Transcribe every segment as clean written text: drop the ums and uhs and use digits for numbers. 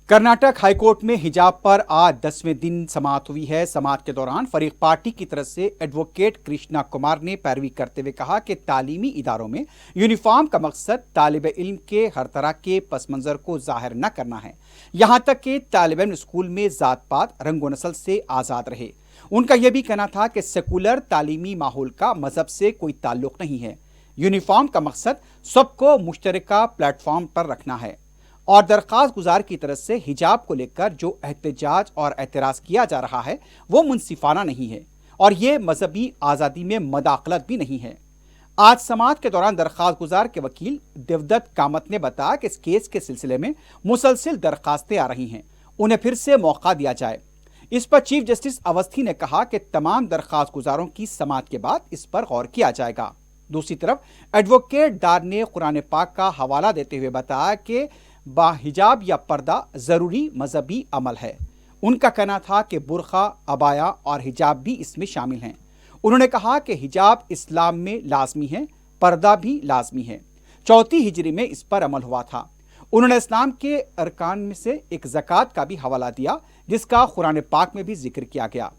Karnataka high court में हिजाब पर आज 10वें दिन समाअत हुई है। समाअत के दौरान फरीक पार्टी की तरफ से एडवोकेट कृष्णा कुमार ने पैरवी करते हुए कहा कि तालीमी इदारों में यूनिफॉर्म का मकसद तालिब इल्म के हर तरह के पस मंजर को जाहिर न करना है, यहाँ तक कि तालिब इल्म स्कूल में जात पात रंगो नस्ल से आज़ाद रहे। उनका यह भी कहना था कि सेकुलर तालीमी माहौल का मजहब से कोई ताल्लुक नहीं है। यूनिफॉर्म का मकसद सबको मुश्तरका प्लेटफॉर्म पर रखना है और दरख्वास्त गुजार की तरफ से हिजाब को लेकर जो एहतजाज और एतराज़ किया जा रहा है वो मुनसिफाना नहीं है और ये मजहबी आज़ादी में मदाखलत भी नहीं है। आज समाअत के दौरान दरख्वास्त गुजार के वकील देवदत्त कामत ने बताया कि इस केस के सिलसिले में मुसलसिल दरख्वास्तें आ रही हैं, उन्हें फिर से मौका दिया जाए। इस पर चीफ जस्टिस अवस्थी ने कहा कि तमाम दरख्वास्त गुजारों की समाअत के बाद इस पर गौर किया जाएगा। दूसरी तरफ एडवोकेट डार ने कुरान पाक का हवाला देते हुए बताया कि बाहिजाब या पर्दा ज़रूरी मजहबी अमल है। उनका कहना था कि बुरखा, अबाया और हिजाब भी इसमें शामिल हैं। उन्होंने कहा कि हिजाब इस्लाम में लाजमी है, पर्दा भी लाजमी है। 4वीं हिजरी में इस पर अमल हुआ था। उन्होंने इस्लाम के अरकान में से एक ज़कात का भी हवाला दिया जिसका कुरान पाक में भी जिक्र किया गया।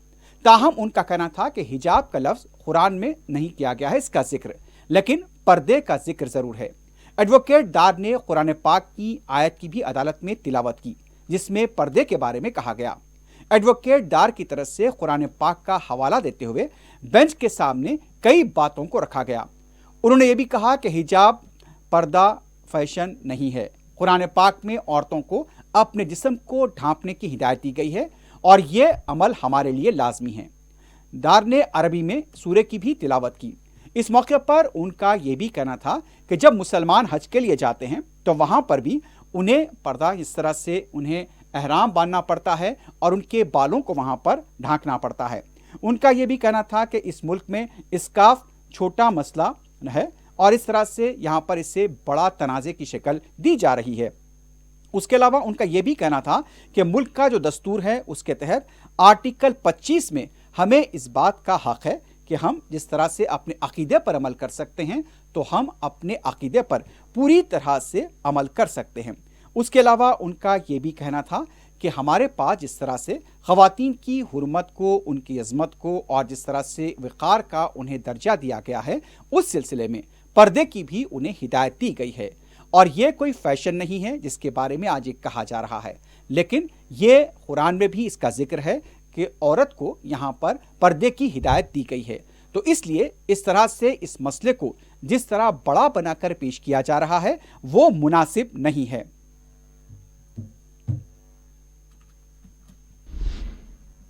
ताहम उनका कहना था कि हिजाब का लफ्ज़ कुरान में नहीं किया गया है इसका जिक्र, लेकिन पर्दे का जिक्र ज़रूर है। एडवोकेट डार ने कुरान पाक की आयत की भी अदालत में तिलावत की जिसमें पर्दे के बारे में कहा गया। एडवोकेट डार की तरफ से कुरान पाक का हवाला देते हुए बेंच के सामने कई बातों को रखा गया। उन्होंने ये भी कहा कि हिजाब पर्दा फैशन नहीं है। कुरान पाक में औरतों को अपने जिस्म को ढांपने की हिदायत दी गई है और ये अमल हमारे लिए लाजमी है। डार ने अरबी में सूरे की भी तिलावत की। इस मौके पर उनका यह भी कहना था कि जब मुसलमान हज के लिए जाते हैं तो वहाँ पर भी उन्हें पर्दा इस तरह से उन्हें एहराम बांधना पड़ता है और उनके बालों को वहाँ पर ढांकना पड़ता है। उनका यह भी कहना था कि इस मुल्क में इस्काफ छोटा मसला है और इस तरह से यहाँ पर इसे बड़ा तनाज़े की शक्ल दी जा रही है। उसके अलावा उनका यह भी कहना था कि मुल्क का जो दस्तूर है उसके तहत आर्टिकल 25 में हमें इस बात का हक है कि हम जिस तरह से अपने अकीदे पर अमल कर सकते हैं तो हम अपने अकीदे पर पूरी तरह से अमल कर सकते हैं। उसके अलावा उनका ये भी कहना था कि हमारे पास जिस तरह से ख़वातीन की हुर्मत को, उनकी अज़मत को और जिस तरह से वक़ार का उन्हें दर्जा दिया गया है उस सिलसिले में पर्दे की भी उन्हें हिदायत दी गई है और ये कोई फैशन नहीं है जिसके बारे में आज एक कहा जा रहा है, लेकिन ये कुरान में भी इसका जिक्र है कि औरत को यहाँ पर पर्दे की हिदायत दी गई है। तो इसलिए इस तरह से इस मसले को जिस तरह बड़ा बनाकर पेश किया जा रहा है वो मुनासिब नहीं है।